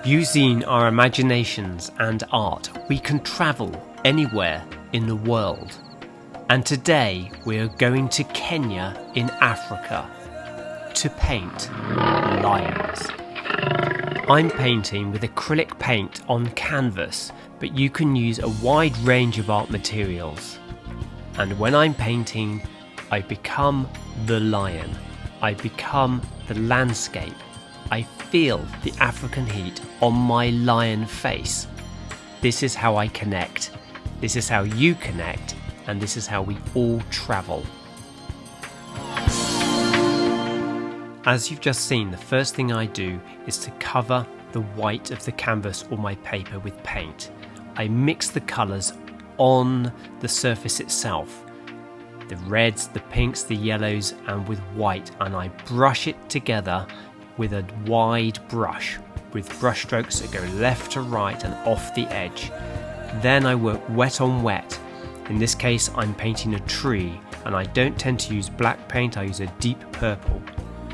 Using our imaginations and art, we can travel anywhere in the world. And today we are going to Kenya in Africa to paint lions. I'm painting with acrylic paint on canvas, but you can use a wide range of art materials. And when I'm painting, I become the lion. I become the landscape. I feel the African heat on my lion face. This is how I connect. This is how you connect. And this is how we all travel. As you've just seen, the first thing I do is to cover the white of the canvas or my paper with paint. I mix the colours on the surface itself. The reds, the pinks, the yellows, and with white, and I brush it together with a wide brush, with brush strokes that go left to right and off the edge. Then I work wet on wet. In this case, I'm painting a tree, and I don't tend to use black paint, I use a deep purple.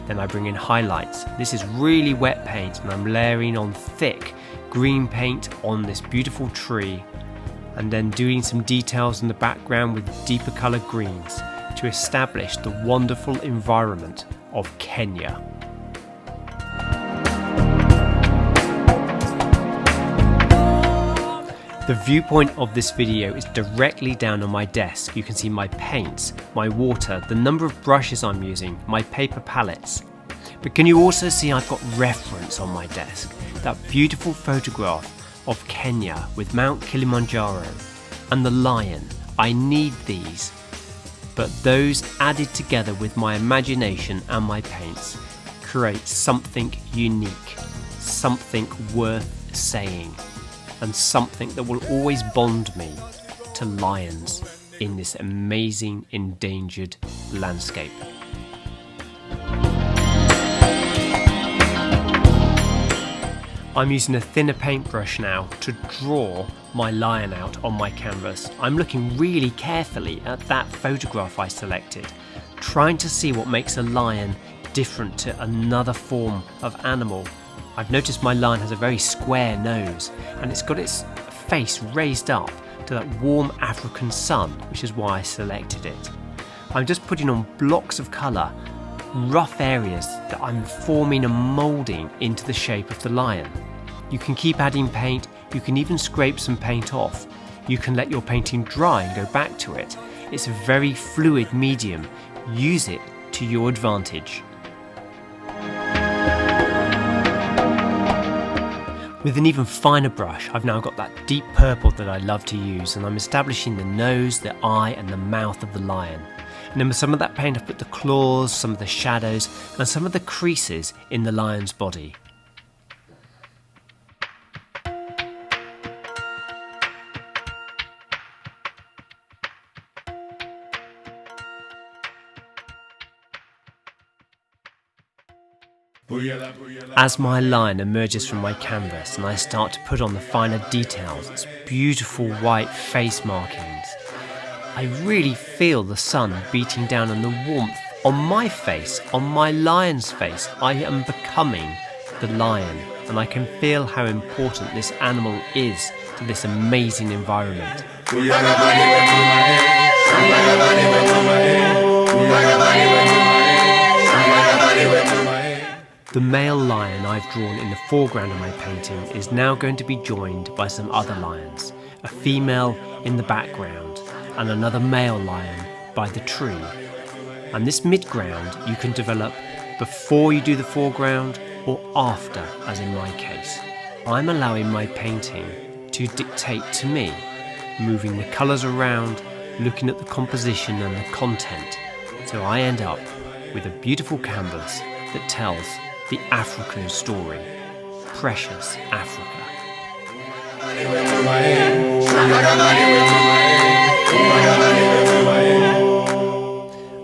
Then I bring in highlights. This is really wet paint, and I'm layering on thick green paint on this beautiful tree, and then doing some details in the background with deeper colour greens to establish the wonderful environment of Kenya. The viewpoint of this video is directly down on my desk. You can see my paints, my water, the number of brushes I'm using, my paper palettes. But can you also see I've got reference on my desk? That beautiful photograph of Kenya with Mount Kilimanjaro and the lion. I need these. But those added together with my imagination and my paints create something unique, something worth saying, and something that will always bond me to lions in this amazing endangered landscape. I'm using a thinner paintbrush now to draw my lion out on my canvas. I'm looking really carefully at that photograph I selected, trying to see what makes a lion different to another form of animal. I've noticed my lion has a very square nose, and it's got its face raised up to that warm African sun, which is why I selected it. I'm just putting on blocks of colour, rough areas that I'm forming and moulding into the shape of the lion. You can keep adding paint, you can even scrape some paint off. You can let your painting dry and go back to it. It's a very fluid medium. Use it to your advantage. With an even finer brush, I've now got that deep purple that I love to use, and I'm establishing the nose, the eye and the mouth of the lion. And then with some of that paint I've put the claws, some of the shadows and some of the creases in the lion's body. As my lion emerges from my canvas and I start to put on the finer details, its beautiful white face markings, I really feel the sun beating down on the warmth on my face, on my lion's face. I am becoming the lion, and I can feel how important this animal is to this amazing environment. The male lion I've drawn in the foreground of my painting is now going to be joined by some other lions, a female in the background and another male lion by the tree. And this midground you can develop before you do the foreground or after, as in my case. I'm allowing my painting to dictate to me, moving the colours around, looking at the composition and the content, so I end up with a beautiful canvas that tells the African story. Precious Africa.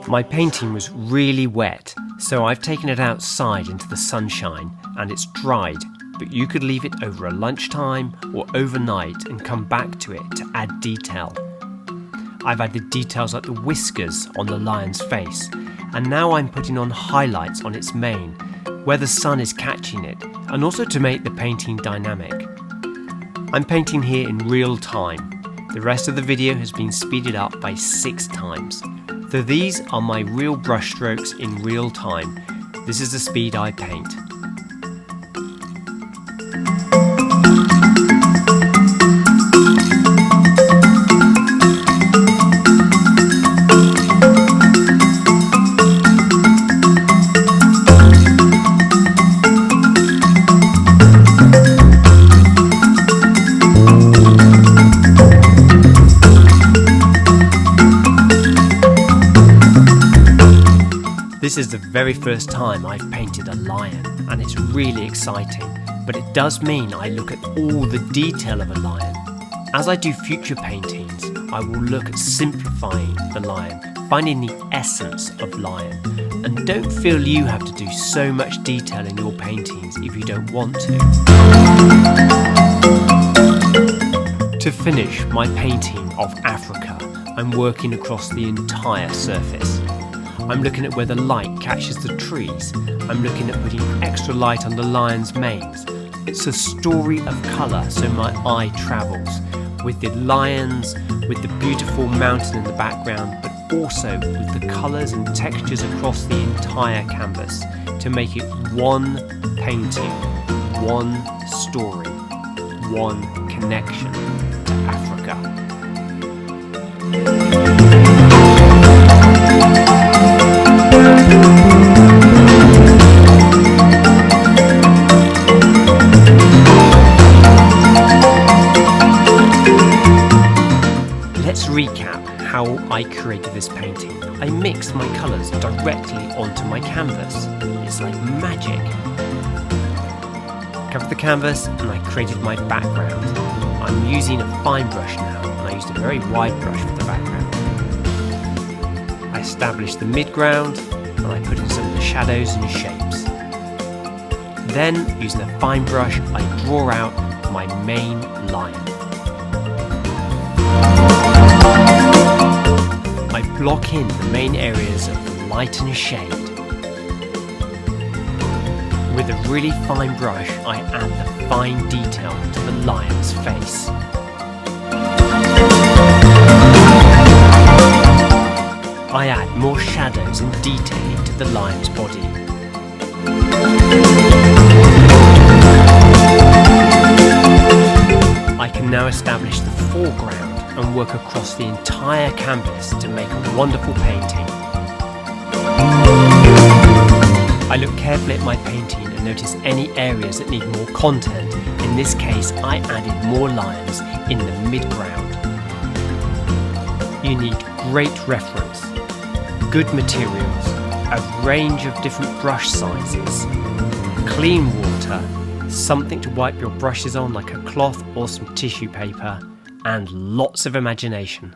My painting was really wet, so I've taken it outside into the sunshine and it's dried, but you could leave it over a lunchtime or overnight and come back to it to add detail. I've added details like the whiskers on the lion's face, and now I'm putting on highlights on its mane, where the sun is catching it, and also to make the painting dynamic. I'm painting here in real time. The rest of the video has been speeded up by 6 times. So these are my real brush strokes in real time. This is the speed I paint. This is the very first time I've painted a lion, and it's really exciting, but it does mean I look at all the detail of a lion. As I do future paintings, I will look at simplifying the lion, finding the essence of lion, and don't feel you have to do so much detail in your paintings if you don't want to. To finish my painting of Africa, I'm working across the entire surface. I'm looking at where the light catches the trees. I'm looking at putting extra light on the lion's manes. It's a story of colour, so my eye travels with the lions, with the beautiful mountain in the background, but also with the colours and textures across the entire canvas to make it one painting, one story, one connection to Africa. Let's recap how I created this painting. I mixed my colours directly onto my canvas. It's like magic. Covered the canvas and I created my background. I'm using a fine brush now, and I used a very wide brush for the background. I established the midground and I put in some of the shadows and shapes. Then, using a fine brush, I draw out my main lion. I block in the main areas of the light and shade. With a really fine brush, I add the fine detail to the lion's face. I add more shadows and detailing to the lion's body. I can now establish the foreground and work across the entire canvas to make a wonderful painting. I look carefully at my painting and notice any areas that need more content. In this case, I added more lions in the midground. You need great reference, good materials, a range of different brush sizes, clean water, something to wipe your brushes on like a cloth or some tissue paper, and lots of imagination.